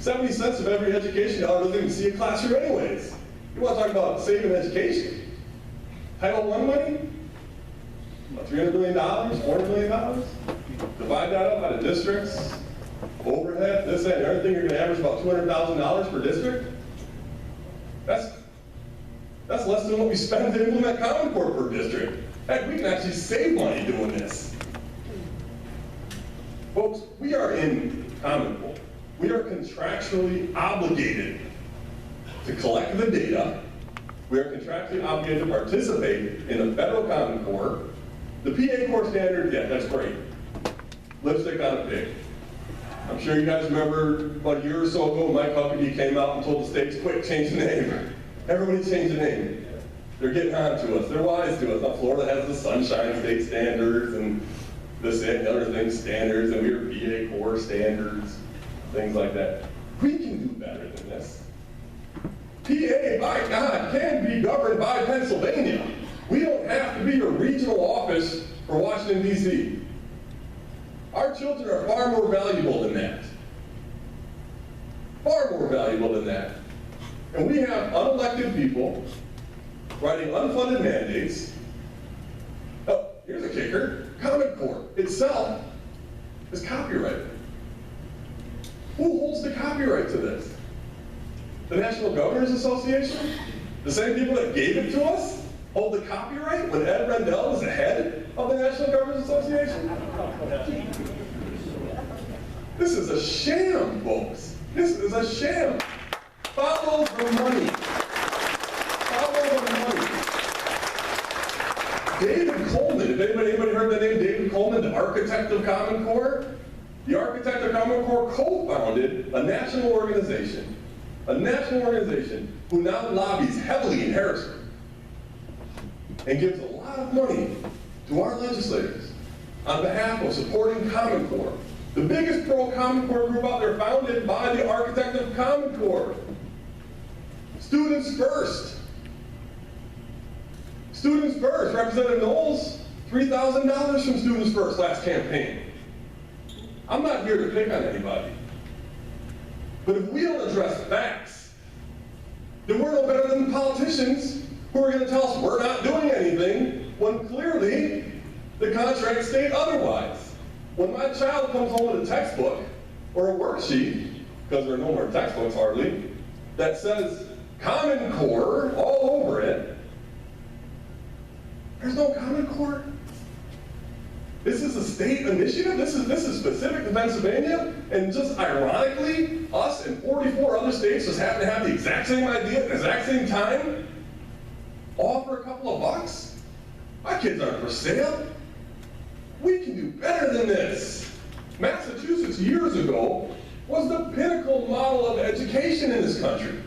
70 cents of every education dollar doesn't even see a classroom anyways. You want to talk about saving education? Title I money? About $300 million, $400 million? Divide that up by the districts, overhead, this, that, and everything, you're going to average about $200,000 per district? That's less than what we spend to implement Common Core per district. Heck, we can actually save money doing this. Folks, we are in Common Core. We are contractually obligated to collect the data. We are contractually obligated to participate in the federal Common Core. The PA Core standard, yeah, that's great. Lipstick on a pig. I'm sure you guys remember about a year or so ago, Mike Huckabee came out and told the states, quick, change the name. Everybody change the name. They're getting on to us. They're wise to us. Now, Florida has the Sunshine State standards and this and the other things standards, and we are PA Core standards, things like that. We can do better than this. PA, by God, can be governed by Pennsylvania. We don't have to be a regional office for Washington, D.C. Our children are far more valuable than that. Far more valuable than that. And we have unelected people writing unfunded mandates. Oh, here's a kicker. Common Core itself is copyrighted. Who holds the copyright to this? The National Governors Association? The same people that gave it to us hold the copyright when Ed Rendell was the head of the National Governors Association? This is a sham, folks. This is a sham. Follow the money. Follow the money. David Coleman, if anybody heard the name David Coleman, the architect of Common Core? The architect of Common Core co-founded a national organization who now lobbies heavily in Harrisburg and gives a lot of money to our legislators on behalf of supporting Common Core. The biggest pro-Common Core group out there, founded by the architect of Common Core. Students First. Students First. Representative Knowles, $3,000 from Students First last campaign. I'm not here to pick on anybody. But if we don't address facts, then we're no better than politicians who are going to tell us we're not doing anything when clearly the contracts state otherwise. When my child comes home with a textbook or a worksheet, because there are no more textbooks hardly, that says Common Core all over it, there's no Common Core. This is a state initiative. This is specific to Pennsylvania, and just ironically, us and 44 other states just happen to have the exact same idea at the exact same time, all for a couple of bucks. My kids aren't for sale. We can do better than this. Massachusetts years ago was the pinnacle model of education in this country.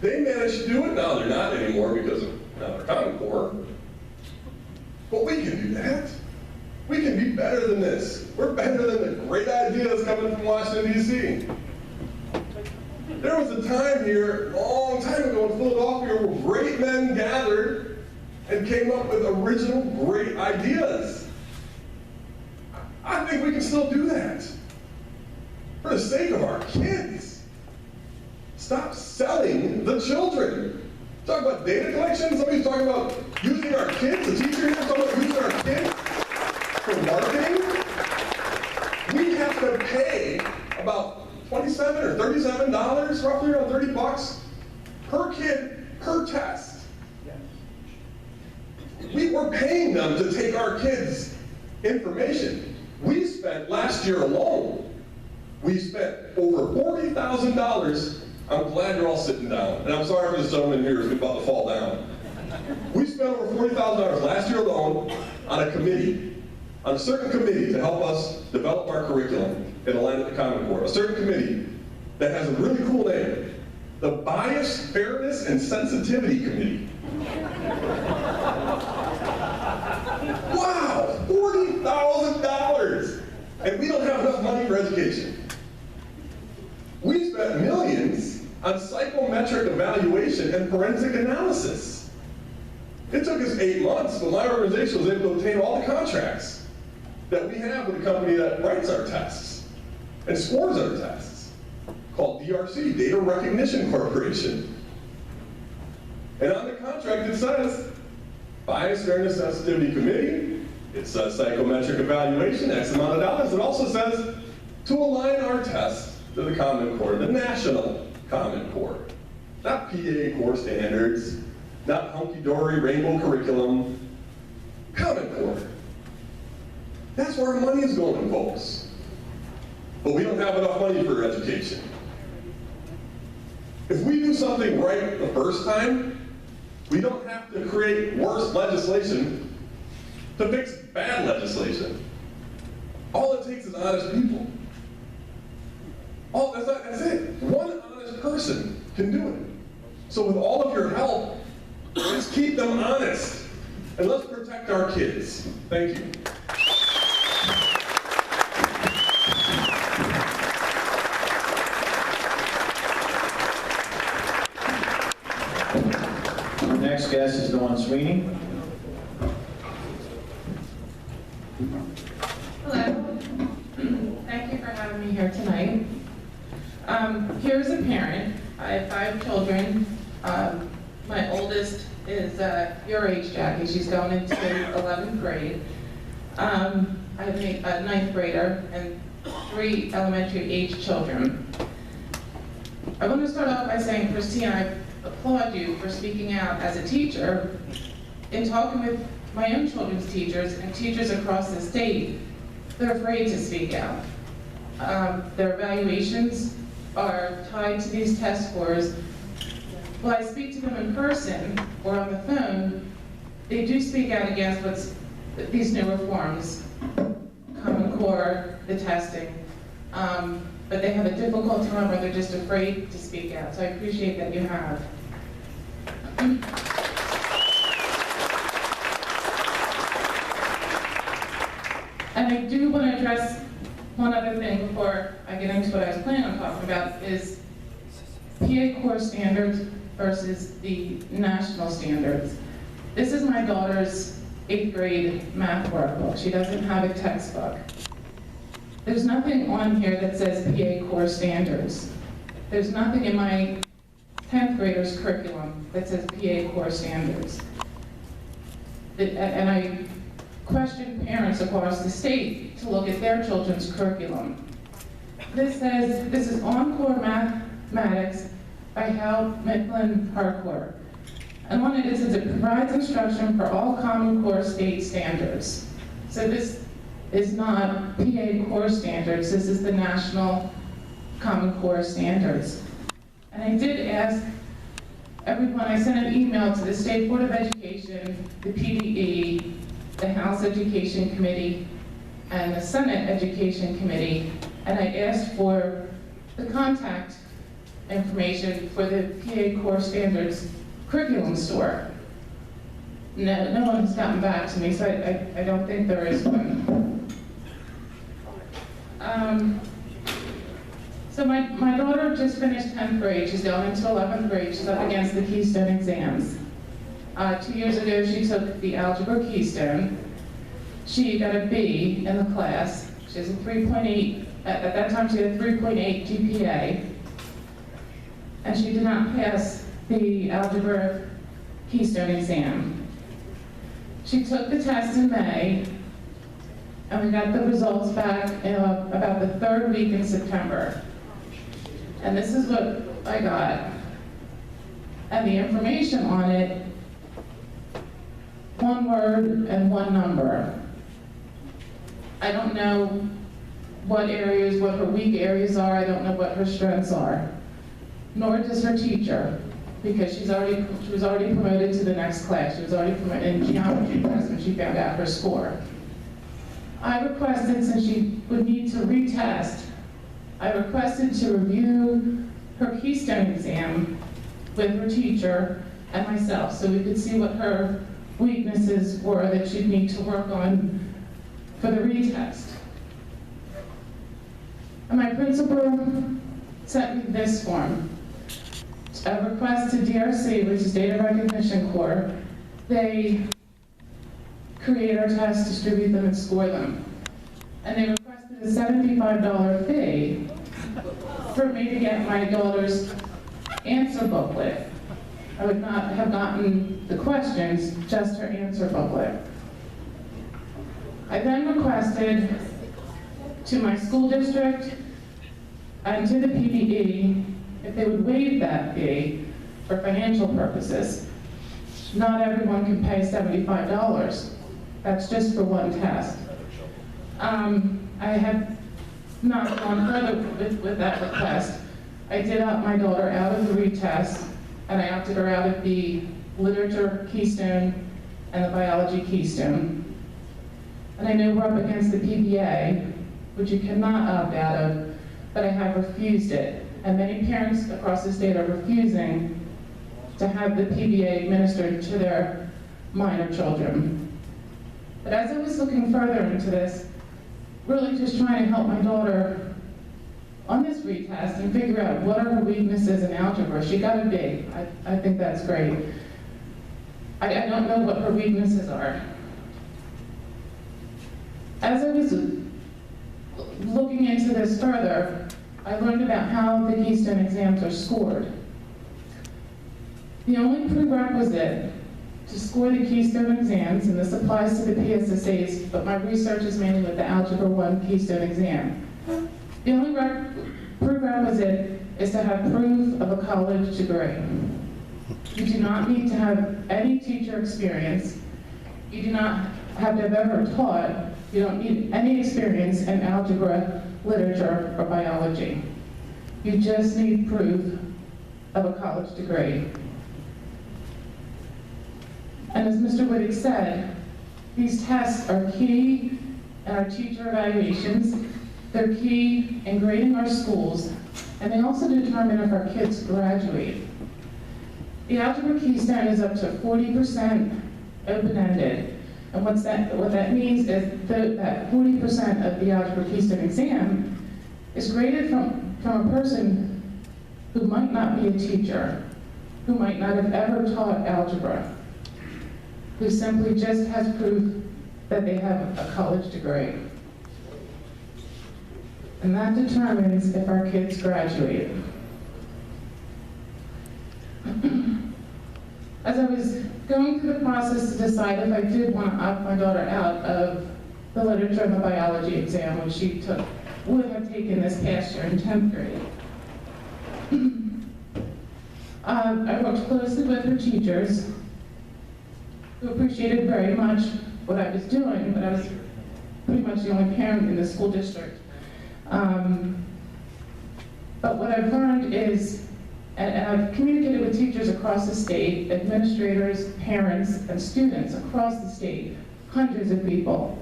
They managed to do it. Now they're not anymore because of now they're Common Core. But we can do that. We can be better than this. We're better than the great ideas coming from Washington, D.C. There was a time here, a long time ago in Philadelphia, where great men gathered and came up with original great ideas. I think we can still do that. For the sake of our kids. Stop selling the children. Talk about data collection. Somebody's talking about using our kids. A teacher here talking about using our kids for marketing. We have to pay about $27 or $37, roughly around $30 per kid per test. We were paying them to take our kids' information. We spent last year alone, we spent over $40,000. I'm glad you're all sitting down, and I'm sorry for this gentleman here who's about to fall down. We spent over $40,000 last year alone on a committee, on a certain committee to help us develop our curriculum and align it to Common Core. A certain committee that has a really cool name, the Bias, Fairness, and Sensitivity Committee. Wow, $40,000! And we don't have enough money for education. We spent millions on psychometric evaluation and forensic analysis. It took us 8 months, but my organization was able to obtain all the contracts that we have with the company that writes our tests. and scores our tests, called DRC, Data Recognition Corporation. And on the contract it says, Bias, Fairness, Sensitivity Committee, it says psychometric evaluation, X amount of dollars. It also says to align our tests to the Common Core, the National Common Core. Not PA core standards, not hunky-dory rainbow curriculum, Common Core. That's where our money is going, folks. But we don't have enough money for education. If we do something right the first time, we don't have to create worse legislation to fix bad legislation. All it takes is honest people. That's it. One honest person can do it. So with all of your help, let's keep them honest. And let's protect our kids. Thank you. Our next guest is Dawn Sweeney. Hello. Thank you for having me here tonight. Here's a parent. I have 5 children. My oldest is your age, Jackie. She's going into 11th grade. I have a 9th grader and 3 elementary age children. I want to start off by saying, Christine, I applaud you for speaking out as a teacher. In talking with my own children's teachers and teachers across the state, they're afraid to speak out. Their evaluations are tied to these test scores. When I speak to them in person or on the phone, they do speak out against these new reforms, Common Core, the testing, but they have a difficult time where they're just afraid to speak out. So I appreciate that you have. And I do want to address one other thing before I get into what I was planning on talking about, is PA core standards versus the national standards. This is my daughter's 8th grade math workbook. She doesn't have a textbook. There's nothing on here that says PA core standards. There's nothing in my 10th grader's curriculum that says PA core standards. And I question parents across the state to look at their children's curriculum. This says, this is Encore Mathematics by Hal Mifflin Harcourt. And on it says it provides instruction for all Common Core state standards. So this is not PA core standards, this is the National Common Core standards. And I did ask everyone, I sent an email to the State Board of Education, the PDE, the House Education Committee, and the Senate Education Committee, and I asked for the contact information for the PA Core Standards curriculum store. No one has gotten back to me, so I don't think there is one. So my daughter just finished 10th grade. She's going into 11th grade. She's up against the Keystone exams. 2 years ago, she took the Algebra Keystone. She got a B in the class. She has a 3.8, at that time she had a 3.8 GPA. And she did not pass the Algebra Keystone exam. She took the test in May, and we got the results back in about the 3rd week in September. And this is what I got. And the information on it, 1 word and 1 number. I don't know what her weak areas are. I don't know what her strengths are. Nor does her teacher, because she was already promoted to the next class. She was already promoted in geometry class when she found out her score. I requested, since she would need to retest, I requested to review her Keystone exam with her teacher and myself, so we could see what her weaknesses were that she'd need to work on for the retest. And my principal sent me this form. A request to DRC, which is Data Recognition Corps. They create our tests, distribute them, and score them. And they requested the $75 fee for me to get my daughter's answer booklet. I would not have gotten the questions, just her answer booklet. I then requested to my school district and to the PDE if they would waive that fee for financial purposes. Not everyone can pay $75. That's just for one test. I have not gone further with that request. I did opt my daughter out of the retest, and I opted her out of the literature keystone and the biology keystone. And I know we're up against the PBA, which you cannot opt out of, but I have refused it. And many parents across the state are refusing to have the PBA administered to their minor children. But as I was looking further into this, really just trying to help my daughter on this retest and figure out what are her weaknesses in algebra. She got a B. I think that's great. I don't know what her weaknesses are. As I was looking into this further, I learned about how the Keystone exams are scored. The only prerequisite to score the Keystone exams, and this applies to the PSSAs, but my research is mainly with the Algebra 1 Keystone exam. The only prerequisite is to have proof of a college degree. You do not need to have any teacher experience. You do not have to have ever taught. You don't need any experience in algebra, literature, or biology. You just need proof of a college degree. And as Mr. Whittick said, these tests are key in our teacher evaluations. They're key in grading our schools, and they also determine if our kids graduate. The Algebra Keystone is up to 40% open-ended. And what that means is that 40% of the Algebra Keystone exam is graded from a person who might not be a teacher, who might not have ever taught algebra, who simply just has proof that they have a college degree. And that determines if our kids graduate. As I was going through the process to decide if I did want to opt my daughter out of the literature and the biology exam, which she would have taken this past year in 10th grade. I worked closely with her teachers, who appreciated very much what I was doing, but I was pretty much the only parent in the school district. But what I've learned is, and I've communicated with teachers across the state, administrators, parents, and students across the state, hundreds of people.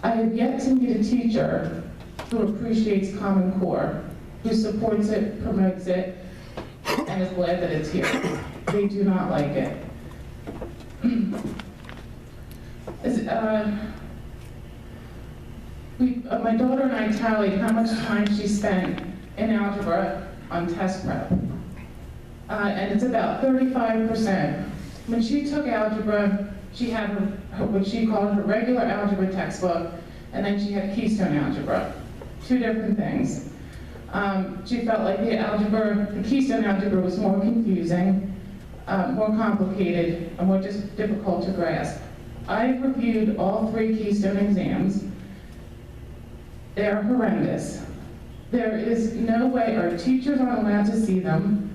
I have yet to meet a teacher who appreciates Common Core, who supports it, promotes it, and is glad that it's here. They do not like it. My daughter and I tallied how much time she spent in algebra on test prep. And it's about 35%. When she took algebra, she had what she called her regular algebra textbook, and then she had Keystone algebra. Two different things. She felt like the Keystone algebra was more confusing, more complicated, and more just difficult to grasp. I've reviewed all 3 Keystone exams. They're horrendous. There is no way our teachers aren't allowed to see them.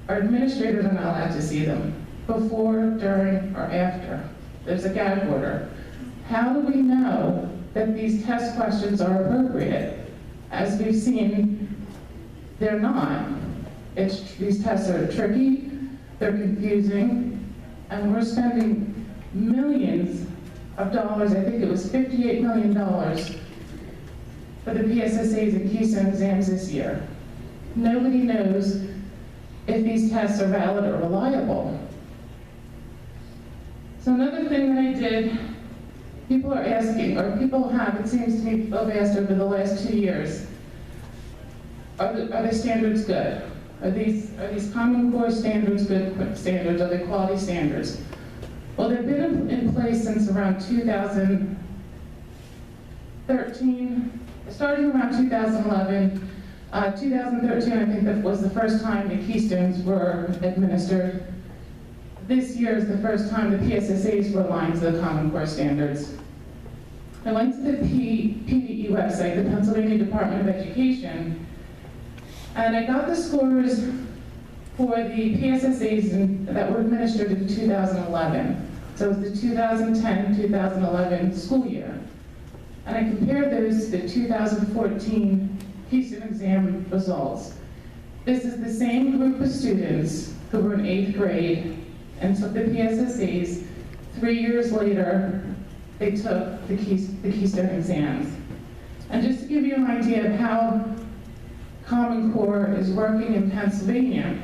Our administrators are not allowed to see them before, during, or after. There's a gag order. How do we know that these test questions are appropriate? As we've seen, they're not. These tests are tricky, they're confusing, and we're spending millions of dollars, I think it was $58 million, for the PSSAs and Keystone exams this year. Nobody knows if these tests are valid or reliable. So another thing that I did, people are asking, or people have, it seems to me, people have asked over the last 2 years, are the standards good? Are these Common Core standards good standards? Are they quality standards? Well, they've been in place since around 2013, starting around 2011, 2013, I think that was the first time the Keystones were administered. This year is the first time the PSSAs were aligned to the Common Core standards. I went to the PDE website, the Pennsylvania Department of Education, and I got the scores for the PSSAs that were administered in 2011. So it was the 2010-2011 school year. And I compared those to the 2014 Keystone exam results. This is the same group of students who were in 8th grade and took the PSSAs. 3 years later, they took the Keystone exams. And just to give you an idea of how Common Core is working in Pennsylvania,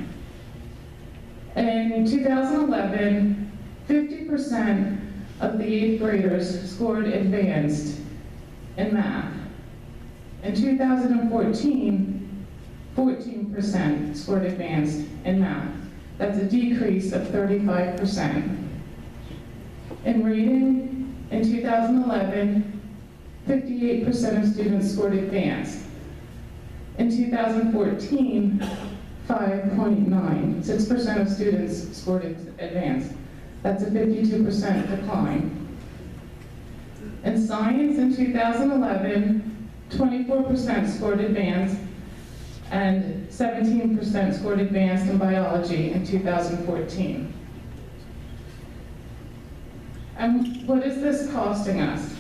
in 2011, 50% of the 8th graders scored advanced in math. In 2014, 14% scored advanced in math. That's a decrease of 35%. In reading, in 2011, 58% of students scored advanced. In 2014, 5.9, 6% of students scored advanced. That's a 52% decline. In science in 2011, 24% scored advanced and 17% scored advanced in biology in 2014. And what is this costing us?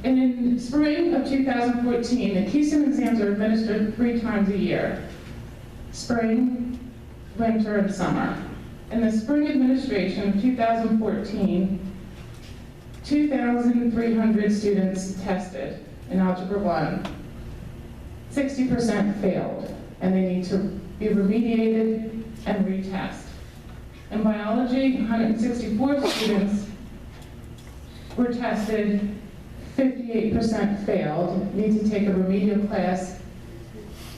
In spring of 2014, the Keystone exams are administered 3 times a year: spring, winter, and summer. In the spring administration of 2014, 2,300 students tested in Algebra 1. 60% failed, and they need to be remediated and retest. In biology, 164 students were tested. 58% failed, need to take a remedial class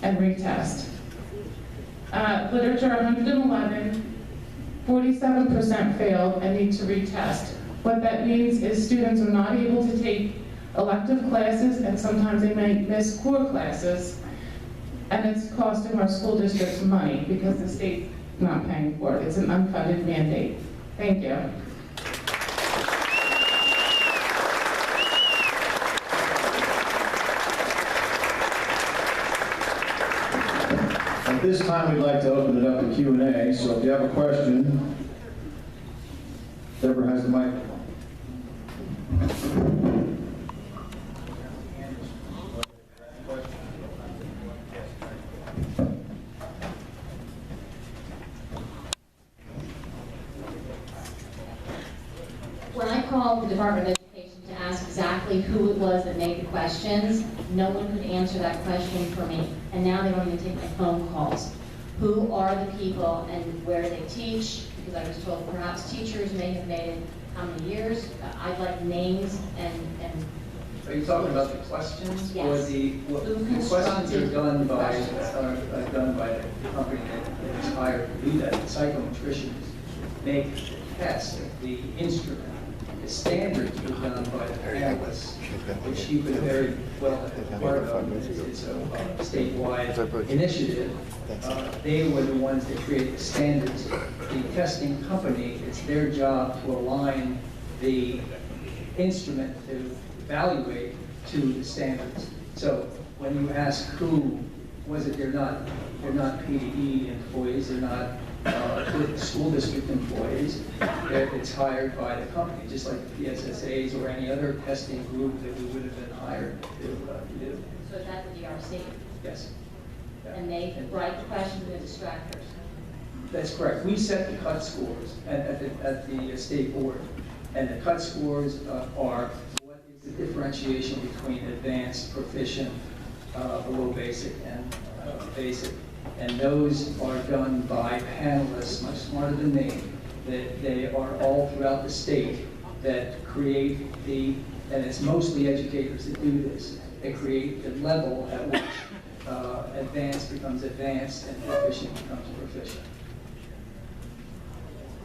and retest. Literature, 111, 47% failed and need to retest. What that means is students are not able to take elective classes, and sometimes they may miss core classes, and it's costing our school districts money because the state's not paying for it. It's an unfunded mandate. Thank you. At this time, we'd like to open it up to Q&A, so if you have a question, Deborah has the microphone. When I called the Department of Education to ask exactly who it was that made the questions, no one could answer that question for me. And now they don't even take my phone calls. Who are the people and where they teach? Because I was told perhaps teachers may have made it how many years? I'd like names and Are you talking about the questions? Yes. Or the questions are done by the company that is hired to do that. The psychometricians make the test, the instrument. The standards were done by the panelists, which you could very well have been part of. It's a statewide initiative. They were the ones that created the standards. The testing company, it's their job to align the instrument to evaluate to the standards. So when you ask who was it, they're not PDE employees, they're not school district employees. It's hired by the company, just like the PSSAs or any other testing group that we would have been hired to do. so that's the DRC. Yes. Yeah. And they write the questions and distractors. That's correct. We set the cut scores at the state board, and the cut scores are what is the differentiation between advanced, proficient, below basic, and basic. And those are done by panelists much smarter than me. That they are all throughout the state that create and it's mostly educators that do this, that create the level at which advanced becomes advanced and proficient becomes proficient.